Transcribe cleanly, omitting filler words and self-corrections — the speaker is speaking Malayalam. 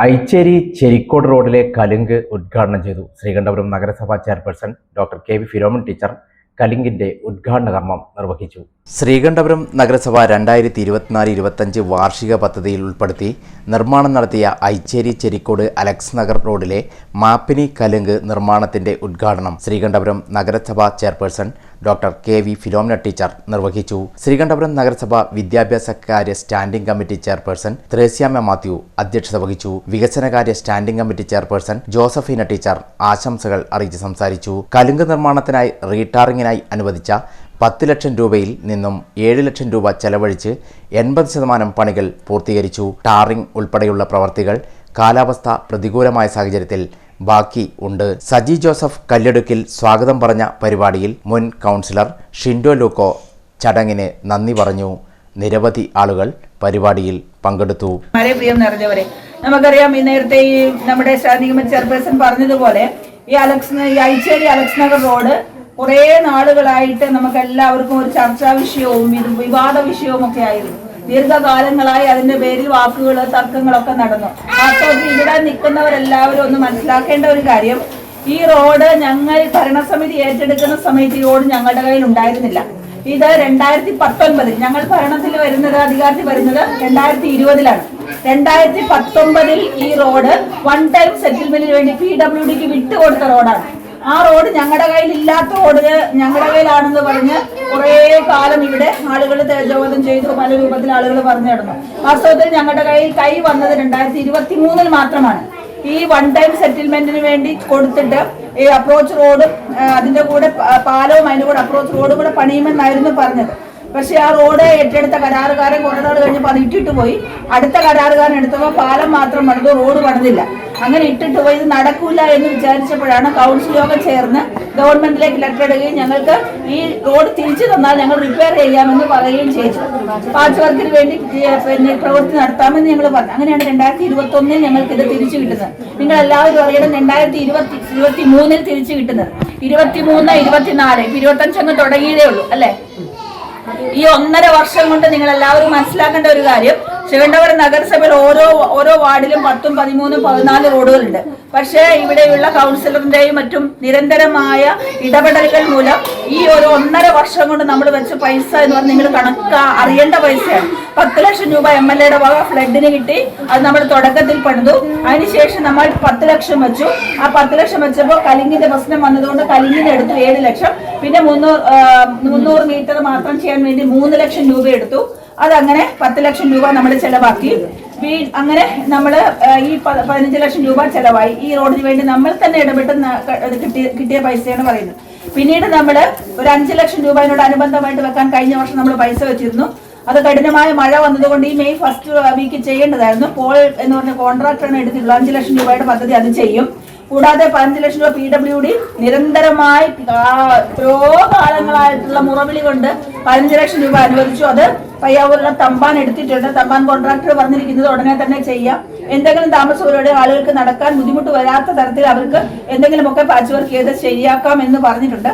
ഐച്ചേരി ചെരിക്കോട് റോഡിലെ കലുങ്ക് ഉദ്ഘാടനം ചെയ്തു. ശ്രീകണ്ഠപുരം നഗരസഭാ chairperson doctor K V. Philomina teacher കലുങ്കിന്റെ ഉദ്ഘാടന കർമ്മം നിർവഹിച്ചു. ശ്രീകണ്ഠപുരം നഗരസഭ 2024-25 വാർഷിക പദ്ധതിയിൽ ഉൾപ്പെടുത്തി നിർമ്മാണം നടത്തിയ ഐച്ചേരി ചെരിക്കോട് അലക്സ് നഗർ റോഡിലെ മാപ്പിനി കലുങ്ക് നിർമ്മാണത്തിന്റെ ഉദ്ഘാടനം ശ്രീകണ്ഠപുരം നഗരസഭാ chairperson doctor K V. Philomina teacher നിർവഹിച്ചു. ശ്രീകണ്ഠപുരം നഗരസഭ വിദ്യാഭ്യാസകാര്യ standing committee chairperson Thresiamma Mathew അധ്യക്ഷത വഹിച്ചു. വികസനകാര്യ standing committee chairperson Josephina teacher ആശംസകൾ അറിയിച്ച് സംസാരിച്ചു. കലുങ്ക് നിർമ്മാണത്തിനായി റീടാറിംഗിനായി അനുവദിച്ച 10 ലക്ഷം രൂപയിൽ നിന്നും 7 ലക്ഷം രൂപ ചെലവഴിച്ച് 80% പണികൾ പൂർത്തീകരിച്ചു. ടാറിംഗ് ഉൾപ്പെടെയുള്ള പ്രവർത്തികൾ കാലാവസ്ഥ പ്രതികൂലമായ സാഹചര്യത്തിൽ ബാക്കി ഉണ്ട്. സജി ജോസഫ് കല്ലെടുക്കിൽ സ്വാഗതം പറഞ്ഞ പരിപാടിയിൽ മുൻ കൗൺസിലർ ഷിൻഡോ ലൂക്കോ ചടങ്ങിന് നന്ദി പറഞ്ഞു. നിരവധി ആളുകൾ പരിപാടിയിൽ പങ്കെടുത്തു. പ്രിയം നിറഞ്ഞവരെ, നമുക്കറിയാം, ഈ നേരത്തെ ഈ നമ്മുടെ സ്റ്റാൻഡിംഗ് കമ്മിറ്റി ചെയർപേഴ്സൺ പറഞ്ഞതുപോലെ ഈ ഐച്ചേരി അലക്സ് നഗർ റോഡ് കുറേ നാളുകളായിട്ട് നമുക്ക് എല്ലാവർക്കും ഒരു ചർച്ചാ വിഷയവും വിവാദ വിഷയവും ഒക്കെ ആയിരുന്നു. ദീർഘകാലങ്ങളായി അതിന്റെ പേരിൽ വാക്കുകൾ തർക്കങ്ങളൊക്കെ നടന്നു. വാസ്തവത്തിൽ ഇവിടെ നിൽക്കുന്നവരെല്ലാവരും ഒന്ന് മനസ്സിലാക്കേണ്ട ഒരു കാര്യം, ഈ റോഡ് ഞങ്ങൾ ഭരണസമിതി ഏറ്റെടുക്കുന്ന സമയത്ത് ഈ റോഡ് ഞങ്ങളുടെ കയ്യിൽ ഉണ്ടായിരുന്നില്ല. ഇത് 2019 ഞങ്ങൾ ഭരണത്തിൽ വരുന്നത്, അധികാരത്തിൽ വരുന്നത് 2020-ലാണ്. 2019 ഈ റോഡ് വൺ ടൈം സെറ്റിൽമെന്റിന് വേണ്ടി PWDക്ക് വിട്ടുകൊടുത്ത റോഡാണ്. ആ റോഡ് ഞങ്ങളുടെ കയ്യിൽ ഇല്ലാത്ത റോഡ് ഞങ്ങളുടെ കയ്യിലാണെന്ന് പറഞ്ഞ് കുറേ കാലം ഇവിടെ ആളുകൾ തേജോവധം ചെയ്തു. പല രൂപത്തിൽ ആളുകൾ പറഞ്ഞു നടന്നു. വാസ്തവത്തിൽ ഞങ്ങളുടെ കൈ വന്നത് 2023 മാത്രമാണ്. ഈ വൺ ടൈം സെറ്റിൽമെന്റിന് വേണ്ടി കൊടുത്തിട്ട് ഈ അപ്രോച്ച് റോഡും അതിന്റെ കൂടെ പാലവും അതിന്റെ കൂടെ അപ്രോച്ച് റോഡും കൂടെ പണിയുമെന്നായിരുന്നു പറഞ്ഞത്. പക്ഷെ ആ റോഡ് ഏറ്റെടുത്ത കരാറുകാരൻ കുറെ നാൾ കഴിഞ്ഞപ്പോൾ അത് ഇട്ടിട്ട് പോയി. അടുത്ത കരാറുകാരൻ എടുത്തപ്പോൾ പാലം മാത്രം പണിതു, റോഡ് പണിതില്ല. അങ്ങനെ ഇട്ടിട്ട് പോയി. ഇത് നടക്കൂല എന്ന് വിചാരിച്ചപ്പോഴാണ് കൗൺസിൽ യോഗം ചേർന്ന് ഗവൺമെന്റിലേക്ക് ലെറ്റർ ഇടുകയും ഞങ്ങൾക്ക് ഈ റോഡ് തിരിച്ചു തന്നാൽ ഞങ്ങൾ റിപ്പയർ ചെയ്യാമെന്ന് പറയുകയും ചെയ്തു. പാച്ച് വർക്കിന് വേണ്ടി പ്രവൃത്തി നടത്താമെന്ന് ഞങ്ങൾ പറഞ്ഞു. അങ്ങനെയാണ് 2021 ഞങ്ങൾക്ക് ഇത് തിരിച്ചു കിട്ടുന്നത്. നിങ്ങൾ എല്ലാവരും അറിയണം, 2023 തിരിച്ചു കിട്ടുന്നത്. 23, 24, 25 അങ്ങ് തുടങ്ങിയതേ ഉള്ളൂ അല്ലേ? ഈ 1.5 വർഷം കൊണ്ട് നിങ്ങൾ എല്ലാവരും മനസ്സിലാക്കേണ്ട ഒരു കാര്യം, ശ്രീകണ്ഠപുരം നഗരസഭയിൽ ഓരോ വാർഡിലും 10, 13, 14 റോഡുകളുണ്ട്. പക്ഷേ ഇവിടെയുള്ള കൗൺസിലറിന്റെയും മറ്റും നിരന്തരമായ ഇടപെടലുകൾ മൂലം ഈ ഒരു 1.5 വർഷം കൊണ്ട് നമ്മൾ വെച്ച പൈസ എന്ന് പറഞ്ഞാൽ നിങ്ങൾ അറിയേണ്ട പൈസയാണ്. 10 ലക്ഷം രൂപ MLA-യുടെ വക ഫ്ലഡിന് കിട്ടി. അത് നമ്മൾ തുടക്കത്തിൽ പണിതു. അതിനുശേഷം നമ്മൾ 10 ലക്ഷം വെച്ചു. ആ 10 ലക്ഷം വെച്ചപ്പോൾ കലിങ്ങിന്റെ പ്രശ്നം വന്നതുകൊണ്ട് കലിങ്ങിന് എടുത്തു 7 ലക്ഷം. പിന്നെ 300 മീറ്റർ മാത്രം ചെയ്യാൻ വേണ്ടി 3 ലക്ഷം രൂപ എടുത്തു. അതങ്ങനെ 10 ലക്ഷം രൂപ നമ്മൾ ചെലവാക്കി. അങ്ങനെ നമ്മൾ ഈ 15 ലക്ഷം രൂപ ചെലവായി. ഈ റോഡിന് വേണ്ടി നമ്മൾ തന്നെ ഇടപെട്ട് കിട്ടിയ പൈസയാണ് പറയുന്നത്. പിന്നീട് നമ്മൾ ഒരു 5 ലക്ഷം രൂപ അതിനോട് അനുബന്ധമായിട്ട് വെക്കാൻ കഴിഞ്ഞ വർഷം നമ്മൾ പൈസ വെച്ചിരുന്നു. അത് കഠിനമായ മഴ വന്നതുകൊണ്ട് ഈ മെയ് ഫസ്റ്റ് വീക്ക് ചെയ്യേണ്ടതായിരുന്നു. പോൾ എന്ന് പറഞ്ഞ കോൺട്രാക്ടറാണ് എടുത്തിട്ടുള്ളത്. 5 ലക്ഷം രൂപയുടെ പദ്ധതി അത് ചെയ്യും. കൂടാതെ 15 ലക്ഷം രൂപ PWD നിരന്തരമായി കാലങ്ങളായിട്ടുള്ള മുറവിളി കൊണ്ട് 15 ലക്ഷം രൂപ അനുവദിച്ചു. അത് പയ്യാവൂരിലെ തമ്പാൻ എടുത്തിട്ടുണ്ട്. തമ്പാൻ കോൺട്രാക്ടർ പറഞ്ഞിരിക്കുന്നത് ഉടനെ തന്നെ ചെയ്യാം. എന്തെങ്കിലും താമസത്തോടെ ആളുകൾക്ക് നടക്കാൻ ബുദ്ധിമുട്ട് വരാത്ത തരത്തിൽ അവർക്ക് എന്തെങ്കിലുമൊക്കെ പാച്ച് വർക്ക് ചെയ്ത് ശരിയാക്കാം എന്ന് പറഞ്ഞിട്ടുണ്ട്.